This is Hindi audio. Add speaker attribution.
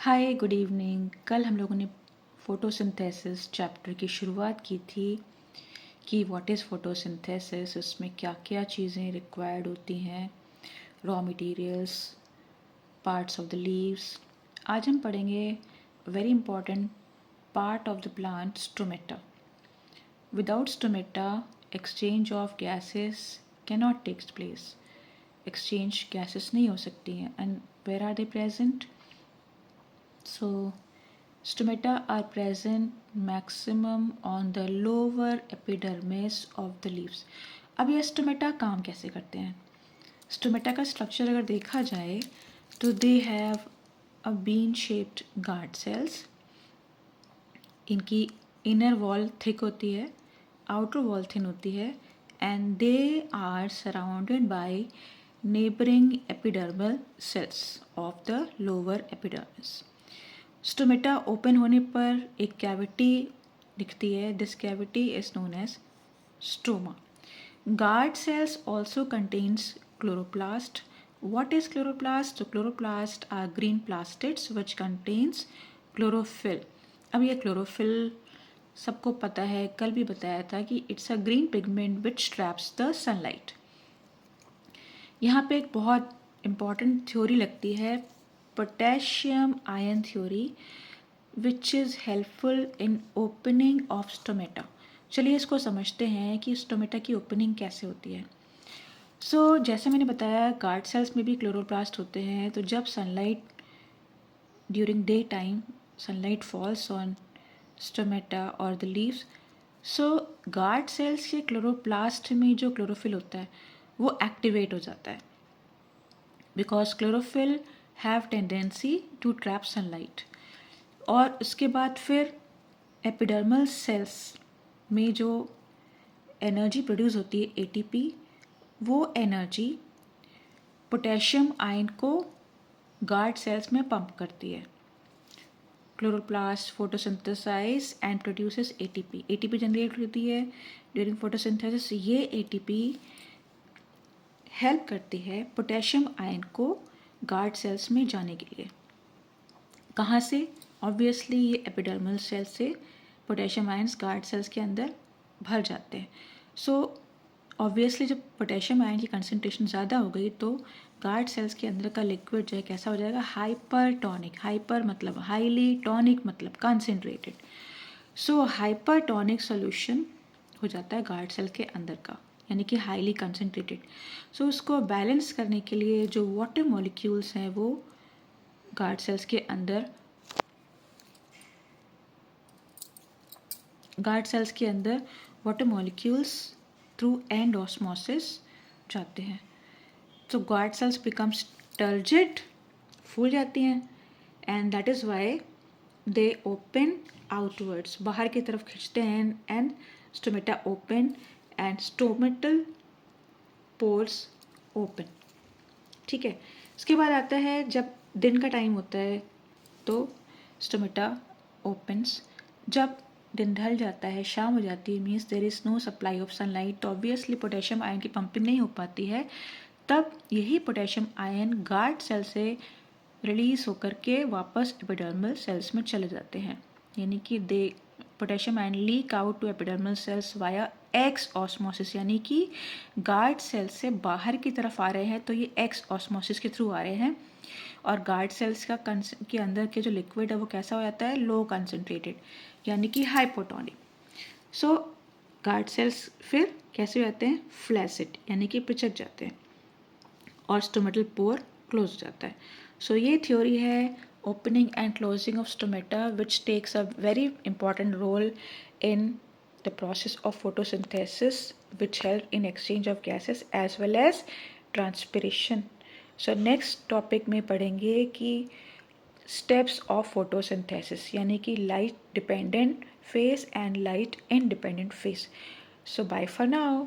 Speaker 1: Hi good evening. कल हम लोगों ने फोटोसिंथेसिस चैप्टर की शुरुआत की थी कि व्हाट इज़ फोटोसिंथेसिस, उसमें क्या क्या चीज़ें रिक्वायर्ड होती हैं, raw materials, parts of the leaves. आज हम पढ़ेंगे very important part of the plant, stomata. Without stomata exchange of gases cannot takes place. Exchange gases नहीं हो सकती हैं। And where are they present? So, stomata are present maximum on the lower epidermis of the leaves. अब ये स्टोमेटा काम कैसे करते हैं? स्टोमेटा का स्ट्रक्चर अगर देखा जाए तो they have a bean shaped guard cells. इनकी इनर वॉल थिक होती है, आउटर वॉल थिन होती है, and they are surrounded by neighbouring epidermal cells of the lower epidermis. Stomata open होने पर एक कैविटी दिखती है। This cavity is known as stoma. Guard cells also contains chloroplast. What is chloroplast? So chloroplast are green plastids which contains chlorophyll. अब ये chlorophyll सबको पता है, कल भी बताया था कि it's a green pigment which traps the sunlight. यहाँ पे एक बहुत important थ्योरी लगती है, potassium ion theory, which is helpful in opening of stomata. चलिए इसको समझते हैं कि स्टोमेटा की ओपनिंग कैसे होती है। जैसे मैंने बताया, गार्ड सेल्स में भी क्लोरोप्लास्ट होते हैं। तो जब sunlight during day time sunlight falls on stomata और द लीव्स, गार्ड सेल्स के क्लोरोप्लास्ट में जो क्लोरोफिल होता है वो एक्टिवेट हो जाता है, because chlorophyll have tendency to trap sunlight. और उसके बाद फिर एपिडर्मल सेल्स में जो एनर्जी प्रोड्यूस होती है एटीपी, वो एनर्जी पोटेशियम आयन को गार्ड सेल्स में पंप करती है। Chloroplast photosynthesize and produces ATP. ATP generate होती है ड्यूरिंग फोटोसिंथेसिस। ये एटीपी हेल्प करती है पोटेशियम आयन को गार्ड सेल्स में जाने के लिए। कहाँ से? ऑब्वियसली ये एपिडर्मल सेल से पोटेशियम आयन्स गार्ड सेल्स के अंदर भर जाते हैं। ऑब्वियसली जब पोटेशियम आयन की कंसनट्रेशन ज़्यादा हो गई तो गार्ड सेल्स के अंदर का लिक्विड जो है कैसा हो जाएगा? हाइपरटोनिक। हाइपर मतलब हाईली, टॉनिक मतलब कंसनट्रेटेड। हाइपरटोनिक सोल्यूशन हो जाता है गार्ड सेल के अंदर का, यानी कि हाईली कंसनट्रेटेड। उसको बैलेंस करने के लिए जो वाटर मॉलिक्यूल्स हैं वो गार्ड सेल्स के अंदर water molecules through and osmosis जाते हैं। तो गार्ड सेल्स बिकम्स टर्जिड, फूल जाती हैं, and that is why they open outwards, बाहर की तरफ खींचते हैं, and stomata open and stomatal pores open. ठीक है। इसके बाद आता है जब दिन का टाइम होता है तो स्टोमेटा ओपन्स। जब दिन ढल जाता है, शाम हो जाती है, means there is no supply of sunlight, तो ऑब्वियसली पोटेशियम आयन की पंपिंग नहीं हो पाती है। तब यही पोटेशियम आयन गार्ड सेल से रिलीज होकर के वापस एपिडर्मल सेल्स में चले जाते हैं, यानी कि potassium ion leak out to epidermal cells via exosmosis, यानी कि गार्ड सेल से बाहर की तरफ आ रहे हैं तो ये एक्स ऑस्मोसिस के थ्रू आ रहे हैं। और गार्ड सेल्स के अंदर के जो लिक्विड है वो कैसा हो जाता है? लो कंसनट्रेटेड, यानी कि हाइपोटोनिक। गार्ड सेल्स फिर कैसे हो जाते हैं? फ्लैसिड, यानी कि पिचक जाते हैं, और स्टोमेटल पोर क्लोज हो जाता है। ये थ्योरी है opening and closing of stomata, which takes a very important role in the process of photosynthesis, which help in exchange of gases as well as transpiration. Next topic में पढ़ेंगे कि स्टेप्स ऑफ फोटोसिंथेसिस, यानी कि light dependent phase and light independent phase. Bye for now.